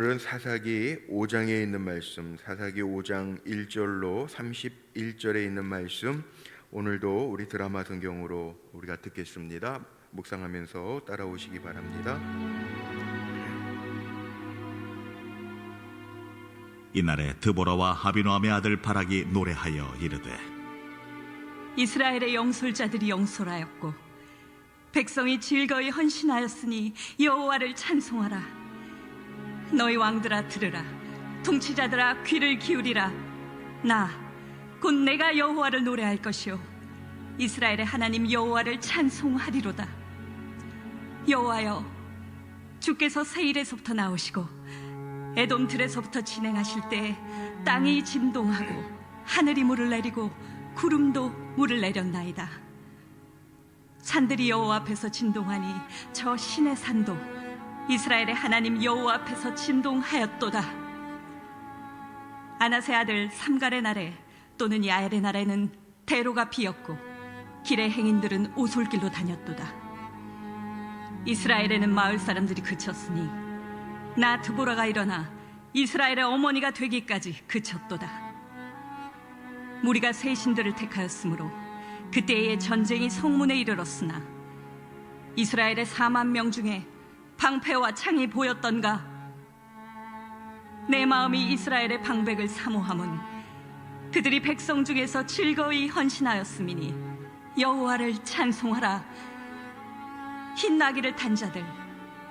오늘은 사사기 5장에 있는 말씀, 사사기 5장 1절로 31절에 있는 말씀, 오늘도 우리 드라마 성경으로 우리가 듣겠습니다. 묵상하면서 따라오시기 바랍니다. 이날에 드보라와 아비노함의 아들 바락이 노래하여 이르되, 이스라엘의 영솔자들이 영솔하였고 백성이 즐거이 헌신하였으니 여호와를 찬송하라. 너희 왕들아 들으라. 통치자들아 귀를 기울이라. 나 곧 내가 여호와를 노래할 것이요 이스라엘의 하나님 여호와를 찬송하리로다. 여호와여, 주께서 세일에서부터 나오시고 에돔 들에서부터 진행하실 때 땅이 진동하고 하늘이 물을 내리고 구름도 물을 내렸나이다. 산들이 여호와 앞에서 진동하니 저 신의 산도 이스라엘의 하나님 여호와 앞에서 진동하였도다. 아나세 아들 삼갈의 날에 또는 야엘의 날에는 대로가 비었고 길의 행인들은 오솔길로 다녔도다. 이스라엘에는 마을 사람들이 그쳤으니 나 드보라가 일어나 이스라엘의 어머니가 되기까지 그쳤도다. 무리가 새 신들을 택하였으므로 그때의 전쟁이 성문에 이르렀으나 이스라엘의 4만 명 중에 방패와 창이 보였던가? 내 마음이 이스라엘의 방백을 사모함은 그들이 백성 중에서 즐거이 헌신하였음이니 여호와를 찬송하라. 흰 나귀를 탄 자들,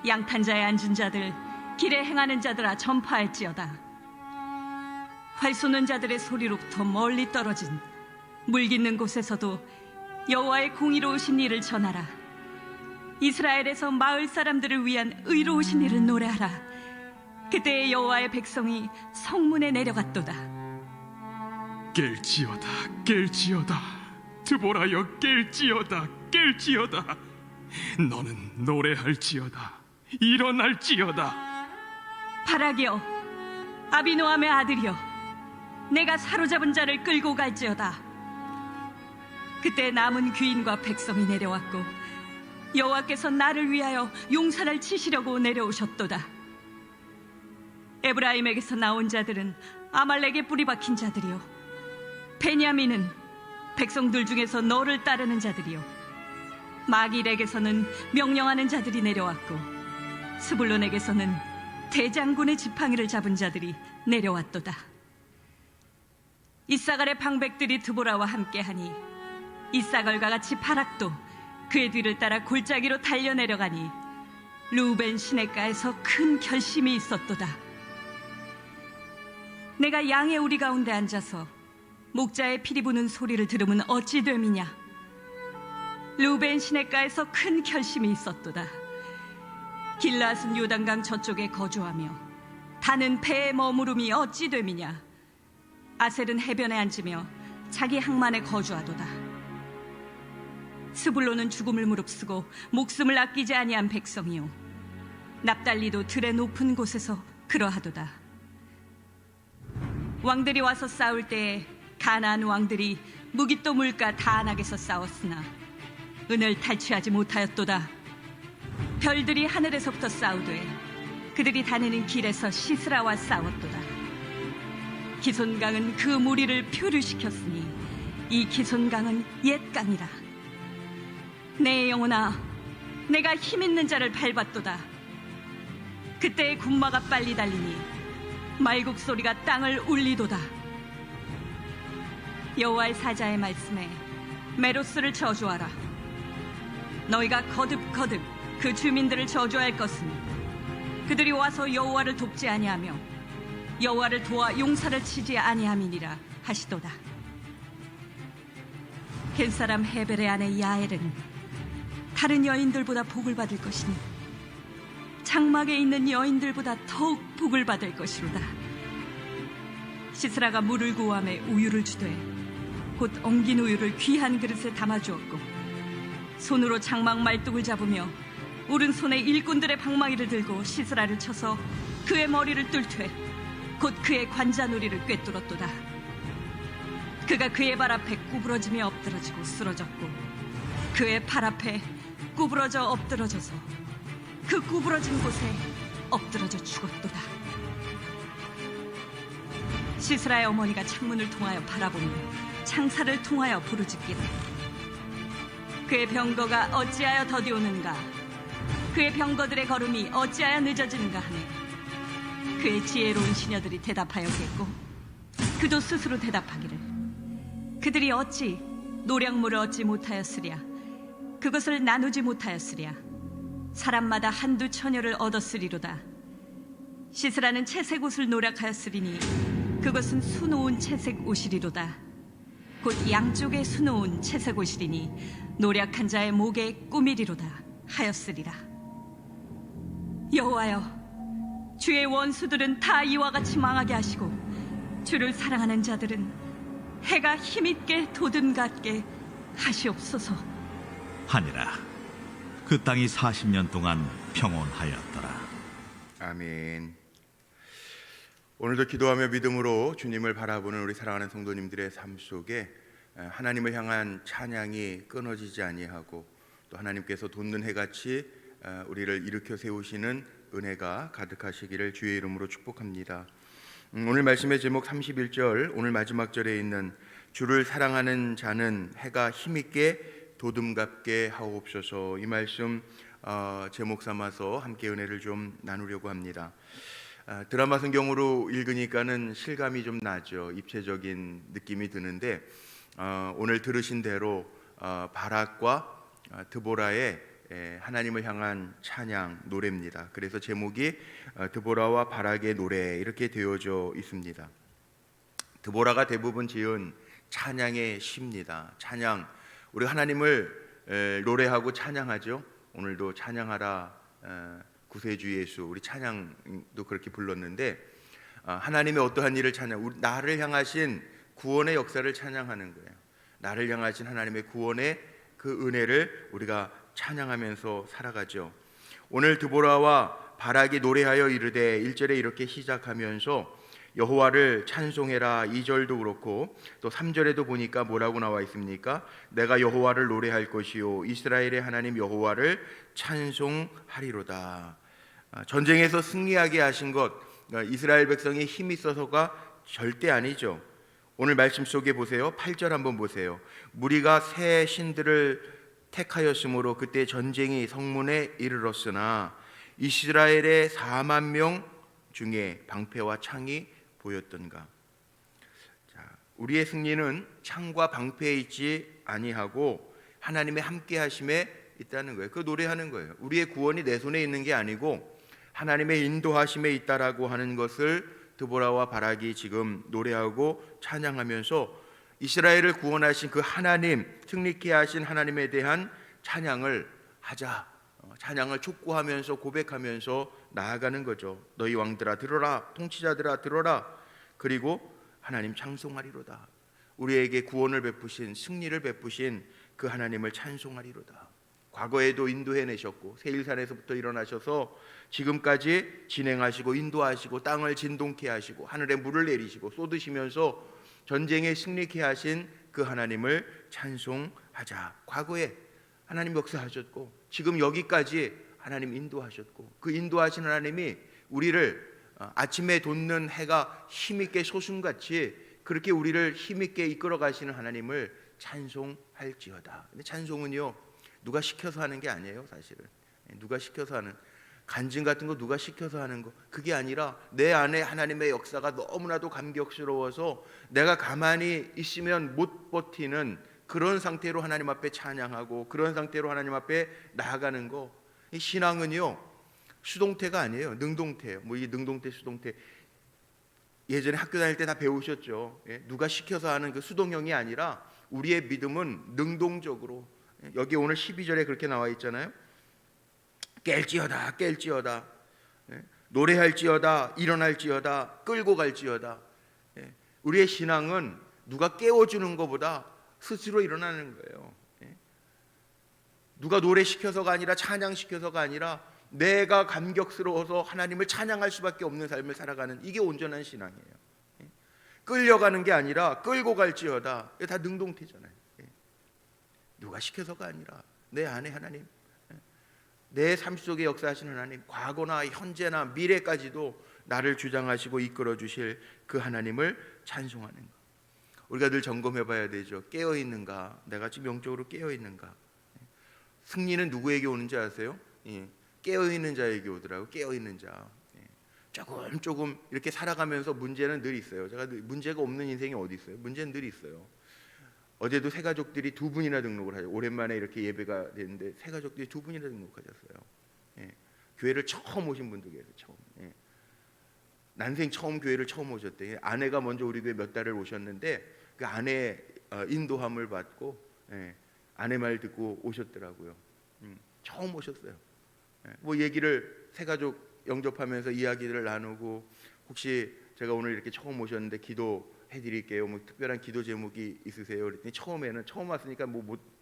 양탄 자에 앉은 자들, 길에 행하는 자들아 전파할지어다. 활 쏘는 자들의 소리로부터 멀리 떨어진 물 깃는 곳에서도 여호와의 공의로우신 일을 전하라. 이스라엘에서 마을 사람들을 위한 의로우신 일을 노래하라. 그때의 여호와의 백성이 성문에 내려갔도다. 깰지어다, 깰지어다. 드보라여, 깰지어다, 깰지어다. 너는 노래할지어다, 일어날지어다. 바락이여, 아비노함의 아들이여, 내가 사로잡은 자를 끌고 갈지어다. 그때 남은 귀인과 백성이 내려왔고 여호와께서 나를 위하여 용사를 치시려고 내려오셨도다. 에브라임에게서 나온 자들은 아말렉에 뿌리 박힌 자들이요 베냐민은 백성들 중에서 너를 따르는 자들이요 마길에게서는 명령하는 자들이 내려왔고 스불론에게서는 대장군의 지팡이를 잡은 자들이 내려왔도다. 이사갈의 방백들이 드보라와 함께하니 이사갈과 같이 바락도 그의 뒤를 따라 골짜기로 달려내려가니 루벤 시냇가에서 큰 결심이 있었도다. 내가 양의 우리 가운데 앉아서 목자의 피리 부는 소리를 들으면 어찌 됨이냐. 루벤 시냇가에서 큰 결심이 있었도다. 길라앗은 요단강 저쪽에 거주하며 다는 배에 머무름이 어찌 됨이냐. 아셀은 해변에 앉으며 자기 항만에 거주하도다. 스불론은 죽음을 무릅쓰고 목숨을 아끼지 아니한 백성이요 납달리도 들의 높은 곳에서 그러하도다. 왕들이 와서 싸울 때에 가나안 왕들이 무깃도 물가 다안악에서 싸웠으나 은을 탈취하지 못하였도다. 별들이 하늘에서부터 싸우되 그들이 다니는 길에서 시스라와 싸웠도다. 기손강은 그 무리를 표류시켰으니 이 기손강은 옛 강이라. 내 영혼아, 내가 힘있는 자를 밟았도다. 그때의 군마가 빨리 달리니 말국 소리가 땅을 울리도다. 여호와의 사자의 말씀에 메로스를 저주하라. 너희가 거듭거듭 그 주민들을 저주할 것은 그들이 와서 여호와를 돕지 아니하며 여호와를 도와 용사를 치지 아니함이니라 하시도다. 겐사람 헤벨의 아내 야엘은 다른 여인들보다 복을 받을 것이니 장막에 있는 여인들보다 더욱 복을 받을 것이로다. 시스라가 물을 구함에 우유를 주되 곧 엉긴 우유를 귀한 그릇에 담아주었고 손으로 장막 말뚝을 잡으며 오른손에 일꾼들의 방망이를 들고 시스라를 쳐서 그의 머리를 뚫되 곧 그의 관자놀이를 꿰뚫었도다. 그가 그의 발 앞에 구부러지며 엎드러지고 쓰러졌고 그의 팔 앞에 구부러져 엎드러져서 그 구부러진 곳에 엎드러져 죽었도다. 시스라의 어머니가 창문을 통하여 바라보며 창살을 통하여 부르짖기를 그의 병거가 어찌하여 더디오는가 그의 병거들의 걸음이 어찌하여 늦어지는가 하네. 그의 지혜로운 시녀들이 대답하였겠고 그도 스스로 대답하기를 그들이 어찌 노량물을 얻지 못하였으랴 그것을 나누지 못하였으랴 사람마다 한두 처녀를 얻었으리로다. 시스라는 채색 옷을 노력하였으리니 그것은 수놓은 채색 옷이리로다. 곧 양쪽에 수놓은 채색 옷이리니 노력한 자의 목에 꾸미리로다 하였으리라. 여호와여, 주의 원수들은 다 이와 같이 망하게 하시고 주를 사랑하는 자들은 해가 힘있게 도듬갑게 하시옵소서. 하니라. 그 땅이 40년 동안 평온하였더라. 아멘. 오늘도 기도하며 믿음으로 주님을 바라보는 우리 사랑하는 성도님들의 삶 속에 하나님을 향한 찬양이 끊어지지 아니하고 또 하나님께서 돋는 해같이 우리를 일으켜 세우시는 은혜가 가득하시기를 주의 이름으로 축복합니다. 오늘 말씀의 제목 31절, 오늘 마지막 절에 있는 주를 사랑하는 자는 해가 힘있게 도듬갑게 하옵소서, 이 말씀 제목 삼아서 함께 은혜를 좀 나누려고 합니다. 드라마 성경으로 읽으니까는 실감이 좀 나죠. 입체적인 느낌이 드는데 오늘 들으신 대로 바락과 드보라의 하나님을 향한 찬양 노래입니다. 그래서 제목이 드보라와 바락의 노래 이렇게 되어져 있습니다. 드보라가 대부분 지은 찬양의 시입니다. 찬양, 우리 하나님을 노래하고 찬양하죠. 오늘도 찬양하라 구세주 예수, 우리 찬양도 그렇게 불렀는데 하나님의 어떠한 일을 찬양, 나를 향하신 구원의 역사를 찬양하는 거예요. 나를 향하신 하나님의 구원의 그 은혜를 우리가 찬양하면서 살아가죠. 오늘 드보라와 바락이 노래하여 이르되 1절에 이렇게 시작하면서 여호와를 찬송해라, 2절도 그렇고 또 3절에도 보니까 뭐라고 나와 있습니까? 내가 여호와를 노래할 것이요 이스라엘의 하나님 여호와를 찬송하리로다. 전쟁에서 승리하게 하신 것, 이스라엘 백성이 힘이 있어서가 절대 아니죠. 오늘 말씀 속에 보세요. 8절 한번 보세요. 무리가 새 신들을 택하였으므로 그때 전쟁이 성문에 이르렀으나 이스라엘의 4만 명 중에 방패와 창이 보였던가. 자, 우리의 승리는 창과 방패에 있지 아니하고 하나님의 함께 하심에 있다는 거예요. 그 노래하는 거예요. 우리의 구원이 내 손에 있는 게 아니고 하나님의 인도하심에 있다라고 하는 것을 드보라와 바락이 지금 노래하고 찬양하면서 이스라엘을 구원하신 그 하나님, 승리케 하신 하나님에 대한 찬양을 하자. 찬양을 촉구하면서 고백하면서 나아가는 거죠. 너희 왕들아 들어라, 통치자들아 들어라. 그리고 하나님 찬송하리로다. 우리에게 구원을 베푸신, 승리를 베푸신 그 하나님을 찬송하리로다. 과거에도 인도해내셨고 세일산에서부터 일어나셔서 지금까지 진행하시고 인도하시고 땅을 진동케 하시고 하늘에 물을 내리시고 쏟으시면서 전쟁에 승리케 하신 그 하나님을 찬송하자. 과거에 하나님 역사하셨고 지금 여기까지 하나님 인도하셨고 그 인도하신 하나님이 우리를 아침에 돋는 해가 힘있게 소순같이 그렇게 우리를 힘있게 이끌어 가시는 하나님을 찬송할지어다. 근데 찬송은요 누가 시켜서 하는 게 아니에요. 사실은 누가 시켜서 하는, 간증 같은 거 누가 시켜서 하는 거, 그게 아니라 내 안에 하나님의 역사가 너무나도 감격스러워서 내가 가만히 있으면 못 버티는 그런 상태로 하나님 앞에 찬양하고 그런 상태로 하나님 앞에 나아가는 거. 이 신앙은요 수동태가 아니에요. 능동태예요. 뭐 이 능동태 수동태 예전에 학교 다닐 때 다 배우셨죠. 누가 시켜서 하는 그 수동형이 아니라 우리의 믿음은 능동적으로. 여기 오늘 12절에 그렇게 나와 있잖아요. 깰지어다 깰지어다, 노래할지어다, 일어날지어다, 끌고 갈지어다. 우리의 신앙은 누가 깨워주는 것보다 스스로 일어나는 거예요. 누가 노래시켜서가 아니라 찬양시켜서가 아니라 내가 감격스러워서 하나님을 찬양할 수밖에 없는 삶을 살아가는, 이게 온전한 신앙이에요. 끌려가는 게 아니라 끌고 갈지어다. 이게 다 능동태잖아요. 누가 시켜서가 아니라 내 안에 하나님, 내 삶 속에 역사하시는 하나님, 과거나 현재나 미래까지도 나를 주장하시고 이끌어 주실 그 하나님을 찬송하는 것. 우리가 늘 점검해 봐야 되죠. 깨어 있는가? 내가 지금 영적으로 깨어 있는가? 승리는 누구에게 오는지 아세요? 깨어 있는 자에게 오더라고. 깨어 있는 자. 조금 이렇게 살아가면서 문제는 늘 있어요. 제가 문제가 없는 인생이 어디 있어요? 문제는 늘 있어요. 어제도 새 가족들이 2분이나 등록을 하죠. 오랜만에 이렇게 예배가 됐는데 새 가족들이 2분이나 등록하셨어요. 교회를 처음 오신 분들 계세요. 처음. 난생 처음 교회를 처음 오셨대. 아내가 먼저 우리 교회 몇 달을 오셨는데 그 아내 인도함을 받고 아내 말 듣고 오셨더라고요. 처음 오셨어요. 뭐 얘기를 새 가족 영접하면서 이야기를 나누고, 혹시 제가 오늘 이렇게 처음 오셨는데 기도해 드릴게요. 뭐 특별한 기도 제목이 있으세요? 그랬더니 처음에는 처음 왔으니까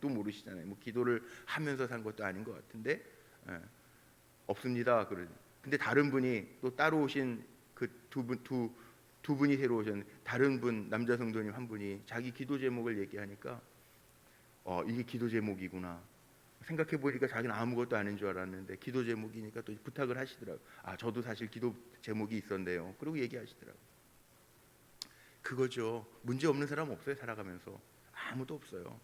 또 모르시잖아요. 뭐 기도를 하면서 산 것도 아닌 것 같은데 없습니다. 근데 다른 분이 또 따로 오신 그 두 분이 새로 오셨는데 다른 분 남자 성도님 한 분이 자기 기도 제목을 얘기하니까 이게 기도 제목이구나. 생각해 보니까 자기는 아무것도 아닌 줄 알았는데 기도 제목이니까 또 부탁을 하시더라고요. 저도 사실 기도 제목이 있었는데요. 그리고 얘기하시더라고요. 그거죠. 문제 없는 사람 없어요. 살아가면서 아무도 없어요.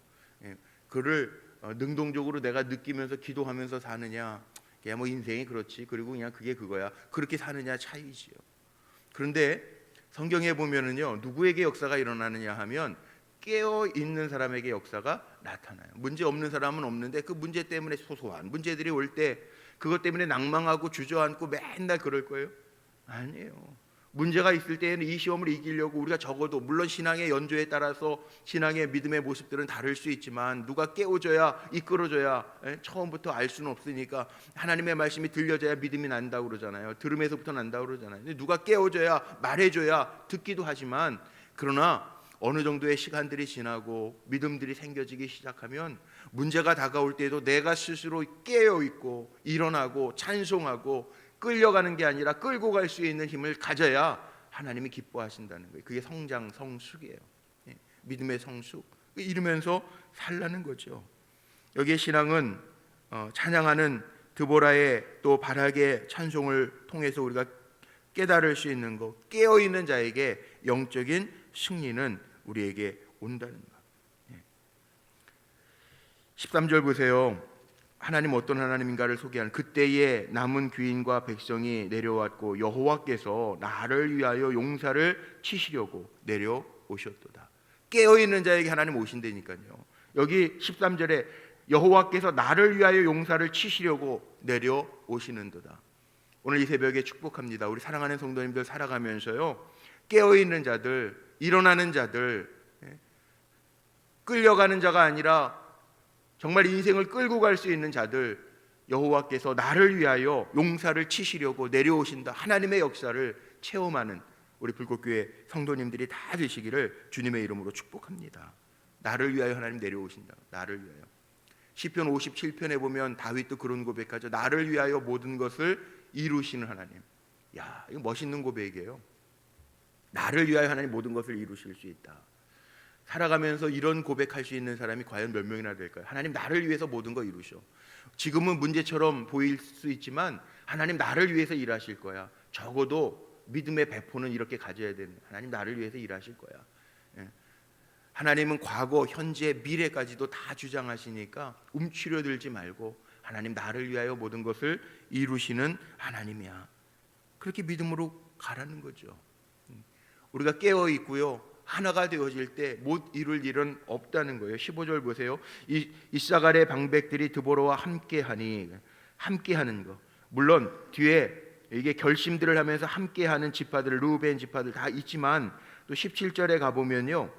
그를 능동적으로 내가 느끼면서 기도하면서 사느냐, 그냥 뭐 인생이 그렇지, 그리고 그냥 그게 그거야, 그렇게 사느냐 차이지요. 그런데 성경에 보면은요, 누구에게 역사가 일어나느냐 하면 깨어 있는 사람에게 역사가 나타나요. 문제 없는 사람은 없는데 그 문제 때문에 소소한 문제들이 올 때 그것 때문에 낭망하고 주저앉고 맨날 그럴 거예요? 아니에요. 문제가 있을 때에는 이 시험을 이기려고 우리가 적어도, 물론 신앙의 연조에 따라서 신앙의 믿음의 모습들은 다를 수 있지만 누가 깨워줘야, 이끌어줘야 처음부터 알 수는 없으니까 하나님의 말씀이 들려져야 믿음이 난다고 그러잖아요. 들음에서부터 난다고 그러잖아요. 근데 누가 깨워줘야, 말해줘야 듣기도 하지만, 그러나 어느 정도의 시간들이 지나고 믿음들이 생겨지기 시작하면 문제가 다가올 때에도 내가 스스로 깨어있고 일어나고 찬송하고 끌려가는 게 아니라 끌고 갈 수 있는 힘을 가져야 하나님이 기뻐하신다는 거예요. 그게 성장, 성숙이에요. 믿음의 성숙. 이러면서 살라는 거죠. 여기에 신앙은 찬양하는 드보라의 또 바락의 찬송을 통해서 우리가 깨달을 수 있는 것, 깨어있는 자에게 영적인 승리는 우리에게 온다는 것. 13절 보세요. 하나님 어떤 하나님인가를 소개하는, 그때에 남은 귀인과 백성이 내려왔고 여호와께서 나를 위하여 용사를 치시려고 내려오셨도다. 깨어있는 자에게 하나님 오신다니까요. 여기 13절에 여호와께서 나를 위하여 용사를 치시려고 내려오시는도다. 오늘 이 새벽에 축복합니다. 우리 사랑하는 성도님들 살아가면서요, 깨어있는 자들, 일어나는 자들, 끌려가는 자가 아니라 정말 인생을 끌고 갈 수 있는 자들, 여호와께서 나를 위하여 용사를 치시려고 내려오신다. 하나님의 역사를 체험하는 우리 불꽃교회 성도님들이 다 되시기를 주님의 이름으로 축복합니다. 나를 위하여 하나님 내려오신다. 나를 위하여. 시편 57편에 보면 다윗도 그런 고백하죠. 나를 위하여 모든 것을 이루시는 하나님. 야, 이거 멋있는 고백이에요. 나를 위하여 하나님 모든 것을 이루실 수 있다. 살아가면서 이런 고백할 수 있는 사람이 과연 몇 명이나 될까요? 하나님 나를 위해서 모든 거 이루셔. 지금은 문제처럼 보일 수 있지만 하나님 나를 위해서 일하실 거야. 적어도 믿음의 배포는 이렇게 가져야 되는, 하나님 나를 위해서 일하실 거야. 하나님은 과거, 현재, 미래까지도 다 주장하시니까 움츠려들지 말고 하나님 나를 위하여 모든 것을 이루시는 하나님이야. 그렇게 믿음으로 가라는 거죠. 우리가 깨어 있고요, 하나가 되어질 때 못 이룰 일은 없다는 거예요. 15절 보세요. 이사갈의 방백들이 드보라와 함께하니, 함께하는 거. 물론 뒤에 이게 결심들을 하면서 함께하는 지파들, 르우벤 지파들 다 있지만 또 17절에 가보면요,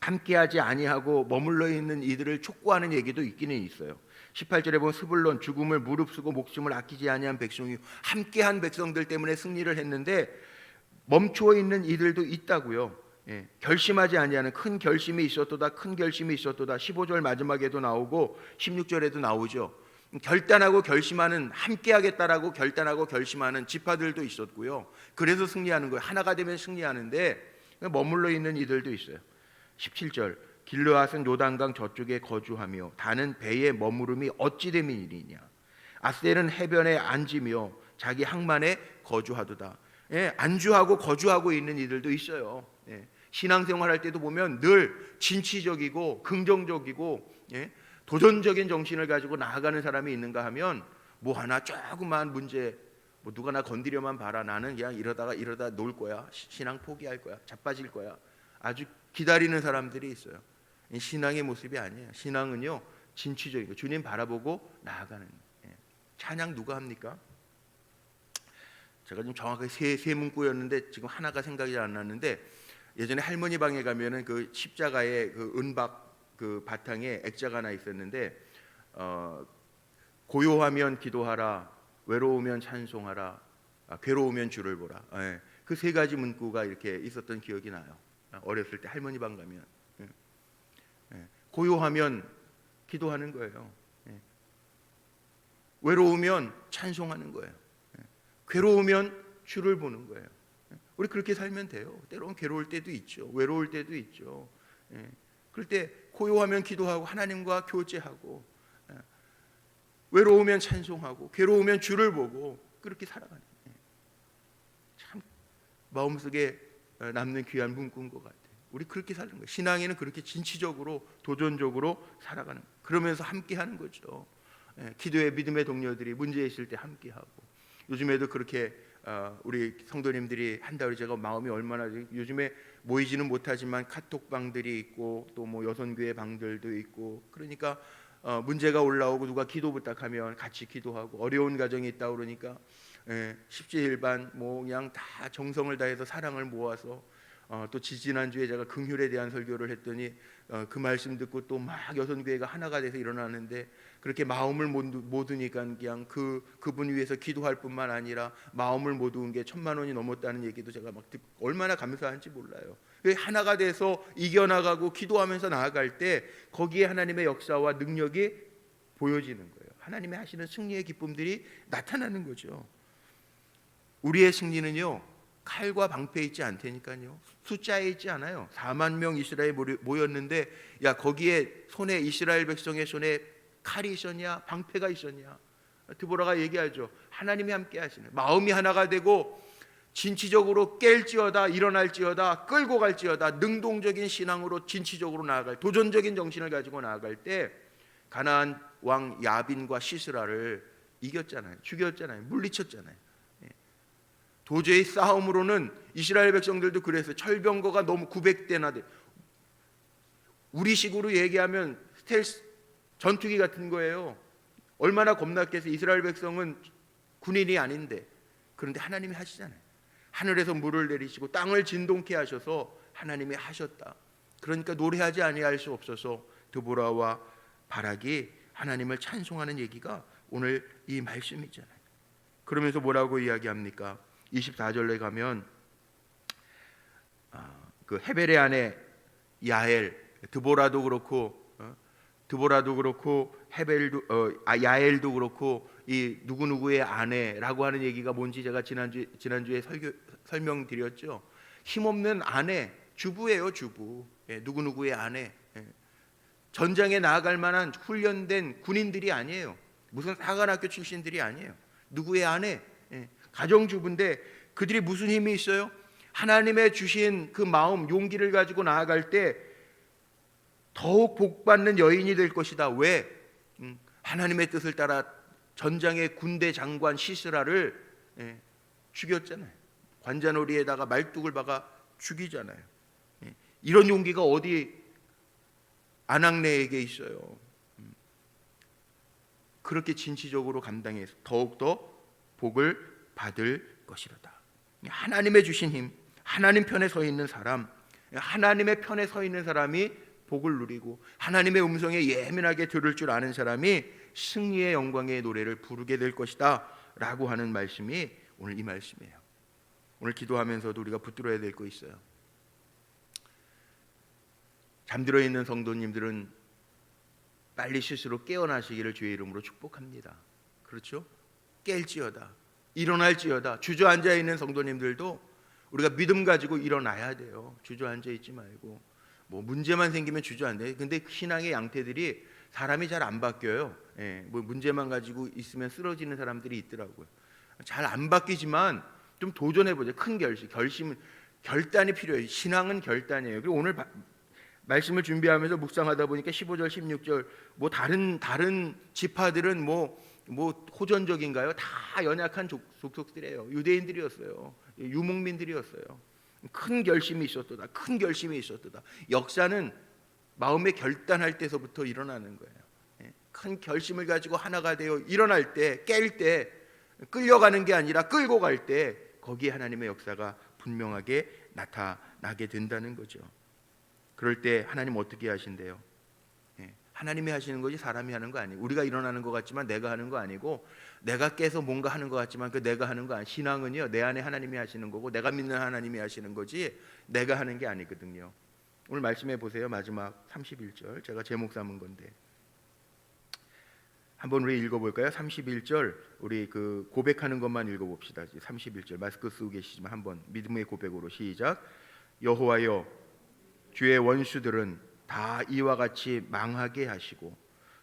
함께하지 아니하고 머물러 있는 이들을 촉구하는 얘기도 있기는 있어요. 18절에 보면 스불론, 죽음을 무릅쓰고 목숨을 아끼지 아니한 백성이, 함께한 백성들 때문에 승리를 했는데 멈추어 있는 이들도 있다고요. 결심하지 아니하는, 큰 결심이 있었도다, 큰 결심이 있었도다. 15절 마지막에도 나오고 16절에도 나오죠. 결단하고 결심하는, 함께하겠다라고 결단하고 결심하는 지파들도 있었고요. 그래서 승리하는 거예요. 하나가 되면 승리하는데 머물러 있는 이들도 있어요. 17절, 길르앗은 요단강 저쪽에 거주하며 다는 배에 머무름이 어찌 됨이니냐. 아셀은 해변에 앉으며 자기 항만에 거주하도다. 예, 안주하고 거주하고 있는 이들도 있어요. 예, 신앙생활할 때도 보면 늘 진취적이고 긍정적이고 예, 도전적인 정신을 가지고 나아가는 사람이 있는가 하면 뭐 하나 조그만 문제, 뭐 누가 나 건드려만 봐라, 나는 그냥 이러다 놀 거야, 신앙 포기할 거야, 자빠질 거야, 아주 기다리는 사람들이 있어요. 신앙의 모습이 아니에요. 신앙은요 진취적이고 주님 바라보고 나아가는. 예. 찬양 누가 합니까? 제가 좀 정확하게 세 문구였는데 지금 하나가 생각이 안 나는데, 예전에 할머니 방에 가면은 그 십자가의 그 은박 그 바탕에 액자가 하나 있었는데 고요하면 기도하라, 외로우면 찬송하라, 괴로우면 주를 보라. 예. 그 세 가지 문구가 이렇게 있었던 기억이 나요. 어렸을 때 할머니 방 가면. 예. 예. 고요하면 기도하는 거예요. 예. 외로우면 찬송하는 거예요. 예. 괴로우면 주를 보는 거예요. 예. 우리 그렇게 살면 돼요. 때로는 괴로울 때도 있죠. 외로울 때도 있죠. 예. 그럴 때 고요하면 기도하고 하나님과 교제하고, 예. 외로우면 찬송하고, 괴로우면 주를 보고, 그렇게 살아가는. 예. 참 마음속에 남는 귀한 문구인 것 같아요. 우리 그렇게 사는 거예요. 신앙에는 그렇게 진취적으로 도전적으로 살아가는 거예요. 그러면서 함께 하는 거죠. 예, 기도의 믿음의 동료들이 문제 있을 때 함께 하고, 요즘에도 그렇게 우리 성도님들이 한다고 제가 마음이 얼마나, 요즘에 모이지는 못하지만 카톡방들이 있고 또 뭐 여선교회 방들도 있고, 그러니까 문제가 올라오고 누가 기도 부탁하면 같이 기도하고, 어려운 가정이 있다 그러니까 십지일반 뭐 그냥 다 정성을 다해서 사랑을 모아서, 또 지지난주에 제가 긍휼에 대한 설교를 했더니 그 말씀 듣고 또 막 여선교회가 하나가 돼서 일어나는데, 그렇게 마음을 모두니까 그냥 그분 위해서 기도할 뿐만 아니라 마음을 모두는 게 1,000만 원이 넘었다는 얘기도 제가 막 듣고 얼마나 감사한지 몰라요. 하나가 돼서 이겨나가고 기도하면서 나아갈 때 거기에 하나님의 역사와 능력이 보여지는 거예요. 하나님의 하시는 승리의 기쁨들이 나타나는 거죠. 우리의 승리는요 칼과 방패에 있지 않다니까요. 숫자에 있지 않아요. 4만 명 이스라엘 모였는데, 야 거기에 손에, 이스라엘 백성의 손에 칼이 있었냐 방패가 있었냐? 드보라가 얘기하죠. 하나님이 함께 하시는, 마음이 하나가 되고 진취적으로 깰지어다, 일어날지어다, 끌고 갈지어다, 능동적인 신앙으로 진취적으로 나아갈, 도전적인 정신을 가지고 나아갈 때 가나안 왕 야빈과 시스라를 이겼잖아요. 죽였잖아요. 물리쳤잖아요. 도저히 싸움으로는 이스라엘 백성들도 그래서 철병거가 너무 900대나 돼. 우리식으로 얘기하면 스텔스 전투기 같은 거예요. 얼마나 겁났겠어요. 이스라엘 백성은 군인이 아닌데. 그런데 하나님이 하시잖아요. 하늘에서 물을 내리시고 땅을 진동케 하셔서 하나님이 하셨다. 그러니까 노래하지 아니할 수 없어서 드보라와 바락이 하나님을 찬송하는 얘기가 오늘 이 말씀이잖아요. 그러면서 뭐라고 이야기합니까? 24절에 가면 그 헤벨의 아내 야엘, 드보라도 그렇고 헤벨도 야엘도 그렇고 이 누구누구의 아내라고 하는 얘기가 뭔지 제가 지난주에 설명드렸죠. 힘없는 아내, 주부예요, 주부. 예, 누구누구의 아내. 예. 전장에 나아갈 만한 훈련된 군인들이 아니에요. 무슨 사관학교 출신들이 아니에요. 누구의 아내, 예. 가정주부인데 그들이 무슨 힘이 있어요? 하나님의 주신 그 마음, 용기를 가지고 나아갈 때 더욱 복받는 여인이 될 것이다. 왜? 하나님의 뜻을 따라 전장의 군대 장관 시스라를 죽였잖아요. 관자놀이에다가 말뚝을 박아 죽이잖아요. 이런 용기가 어디 아낙네에게 있어요. 그렇게 진취적으로 감당해서 더욱더 복을 받을 것이로다. 하나님의 주신 힘, 하나님 편에 서 있는 사람, 하나님의 편에 서 있는 사람이 복을 누리고 하나님의 음성에 예민하게 들을 줄 아는 사람이 승리의 영광의 노래를 부르게 될 것이다 라고 하는 말씀이 오늘 이 말씀이에요. 오늘 기도하면서도 우리가 붙들어야 될 거 있어요. 잠들어 있는 성도님들은 빨리 스스로 깨어나시기를 주의 이름으로 축복합니다. 그렇죠? 깰지어다, 일어날지어다. 주저앉아 있는 성도님들도 우리가 믿음 가지고 일어나야 돼요. 주저앉아 있지 말고. 뭐 문제만 생기면 주저앉아요. 근데 신앙의 양태들이 사람이 잘 안 바뀌어요. 뭐 문제만 가지고 있으면 쓰러지는 사람들이 있더라고요. 잘 안 바뀌지만 좀 도전해보자. 큰 결단이 필요해요. 신앙은 결단이에요. 그리고 오늘 말씀을 준비하면서 묵상하다 보니까 15절, 16절 뭐 다른 지파들은 뭐 호전적인가요? 다 연약한 족속들이에요. 유대인들이었어요. 유목민들이었어요. 큰 결심이 있었도다. 큰 결심이 있었도다. 역사는 마음에 결단할 때서부터 일어나는 거예요. 큰 결심을 가지고 하나가 되어 일어날 때, 깰 때, 끌려가는 게 아니라 끌고 갈 때 거기에 하나님의 역사가 분명하게 나타나게 된다는 거죠. 그럴 때 하나님 어떻게 하신대요? 하나님이 하시는 거지 사람이 하는 거 아니에요. 우리가 일어나는 것 같지만 내가 하는 거 아니고, 내가 깨서 뭔가 하는 것 같지만 그 내가 하는 거 아니에요. 신앙은요, 내 안에 하나님이 하시는 거고 내가 믿는 하나님이 하시는 거지 내가 하는 게 아니거든요. 오늘 말씀해 보세요. 마지막 31절, 제가 제목 삼은 건데 한번 우리 읽어볼까요? 31절 우리 그 고백하는 것만 읽어봅시다. 31절 마스크 쓰고 계시지만 한번 믿음의 고백으로 시작. 여호와여, 주의 원수들은 다 이와 같이 망하게 하시고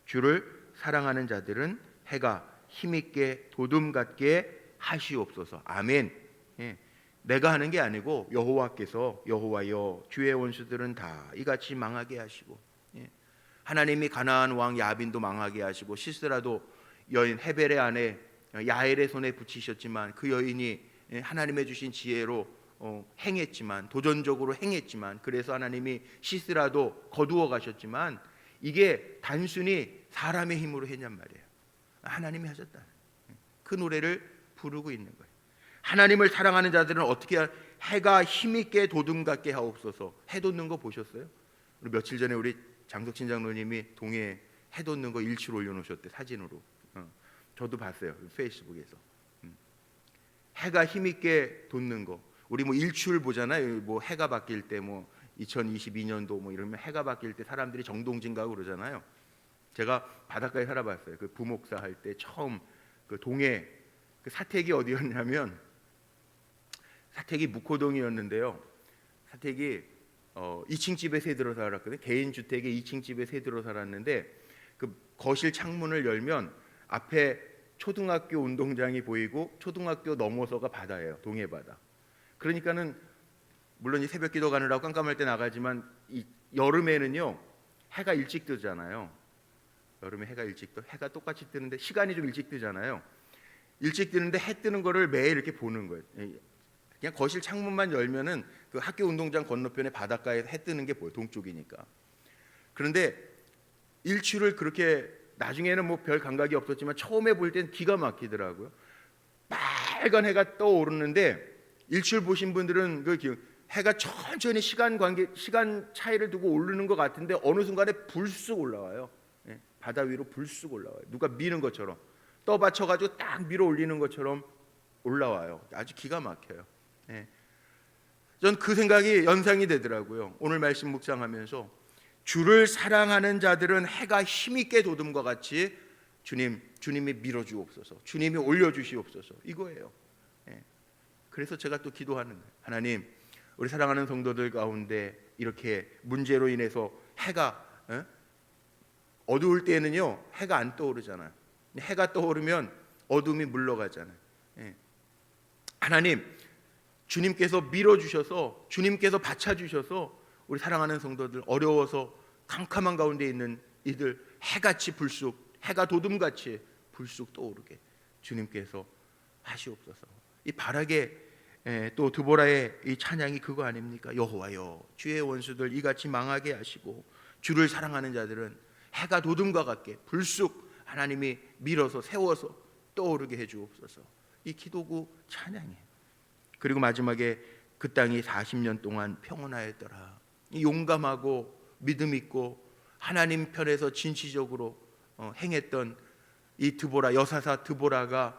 주를 사랑하는 자들은 해가 힘있게 도둠 같게 하시옵소서. 아멘. 내가 하는 게 아니고 여호와께서, 여호와여, 주의 원수들은 다 이같이 망하게 하시고, 하나님이 가나안 왕 야빈도 망하게 하시고 시스라도 여인 헤벨의 아내 야엘의 손에 붙이셨지만 그 여인이 하나님의 주신 지혜로 행했지만, 도전적으로 행했지만, 그래서 하나님이 시스라도 거두어 가셨지만 이게 단순히 사람의 힘으로 했냔 말이에요. 하나님이 하셨다. 그 노래를 부르고 있는 거예요. 하나님을 사랑하는 자들은 어떻게 해가 힘있게 도둠 같게 하옵소서. 해 돋는 거 보셨어요? 우리 며칠 전에 우리 장석진 장로님이 동해에 해 돋는 거 일출 올려놓으셨대, 사진으로. 저도 봤어요, 페이스북에서. 해가 힘있게 돋는 거. 우리 뭐 일출 보잖아요. 뭐 해가 바뀔 때 뭐 2022년도 뭐 이러면 해가 바뀔 때 사람들이 정동진 가고 그러잖아요. 제가 바닷가에 살아봤어요. 그 부목사 할 때 처음 그 동해 그 사택이 어디였냐면 사택이 묵호동이었는데요. 사택이 2층 집에 세 들어 살았거든요. 개인 주택에 2층 집에 세 들어 살았는데 그 거실 창문을 열면 앞에 초등학교 운동장이 보이고 초등학교 넘어서가 바다예요. 동해 바다. 그러니까는 물론 이 새벽기도 가느라고 깜깜할 때 나가지만 이 여름에는요 해가 일찍 뜨잖아요. 여름에 해가 일찍 떠. 해가 똑같이 뜨는데 시간이 좀 일찍 뜨잖아요. 일찍 뜨는데 해 뜨는 거를 매일 이렇게 보는 거예요. 그냥 거실 창문만 열면은 그 학교 운동장 건너편에 바닷가에 해 뜨는 게 보여요. 동쪽이니까. 그런데 일출을 그렇게 나중에는 뭐 별 감각이 없었지만 처음에 볼 땐 기가 막히더라고요. 빨간 해가 떠오르는데 일출 보신 분들은 그 해가 천천히 시간 차이를 두고 오르는 것 같은데 어느 순간에 불쑥 올라와요. 바다 위로 불쑥 올라와요. 누가 미는 것처럼 떠받쳐가지고 딱 밀어 올리는 것처럼 올라와요. 아주 기가 막혀요. 전 그 생각이 연상이 되더라고요. 오늘 말씀 묵상하면서 주를 사랑하는 자들은 해가 힘있게 돋음과 같이 주님이 밀어주옵소서, 주님이 올려주시옵소서, 이거예요. 그래서 제가 또 기도하는 거예요. 하나님, 우리 사랑하는 성도들 가운데 이렇게 문제로 인해서 해가 어두울 때는요 해가 안 떠오르잖아요. 해가 떠오르면 어둠이 물러가잖아요. 하나님, 주님께서 밀어주셔서, 주님께서 받쳐주셔서 우리 사랑하는 성도들, 어려워서 캄캄한 가운데 있는 이들 해같이 불쑥, 해가 도둠같이 불쑥 떠오르게 주님께서 하시옵소서. 이 바라게 또 드보라의 이 찬양이 그거 아닙니까? 여호와여, 주의 원수들 이같이 망하게 하시고 주를 사랑하는 자들은 해가 도둠과 같게 불쑥 하나님이 밀어서 세워서 떠오르게 해주옵소서. 이 기도구 찬양이에요. 그리고 마지막에 그 땅이 40년 동안 평온하였더라. 용감하고 믿음 있고 하나님 편에서 진취적으로 행했던 이 드보라, 여사사 드보라가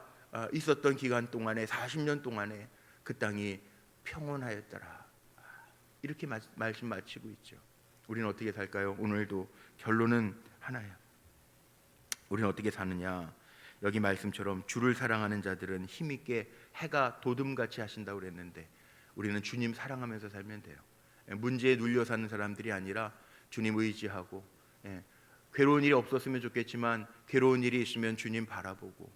있었던 기간 동안에 40년 동안에 그 땅이 평온하였더라. 이렇게 말씀 마치고 있죠. 우리는 어떻게 살까요? 오늘도 결론은 하나야. 우리는 어떻게 사느냐? 여기 말씀처럼 주를 사랑하는 자들은 힘있게 해가 도둠같이 하신다고 그랬는데 우리는 주님 사랑하면서 살면 돼요. 문제에 눌려 사는 사람들이 아니라 주님 의지하고, 괴로운 일이 없었으면 좋겠지만 괴로운 일이 있으면 주님 바라보고,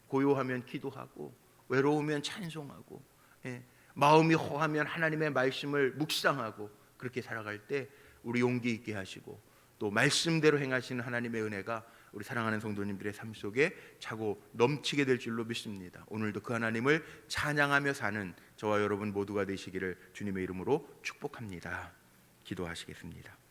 고요하면 기도하고, 외로우면 찬송하고, 마음이 허하면 하나님의 말씀을 묵상하고 그렇게 살아갈 때 우리 용기 있게 하시고 또 말씀대로 행하시는 하나님의 은혜가 우리 사랑하는 성도님들의 삶 속에 차고 넘치게 될 줄로 믿습니다. 오늘도 그 하나님을 찬양하며 사는 저와 여러분 모두가 되시기를 주님의 이름으로 축복합니다. 기도하시겠습니다.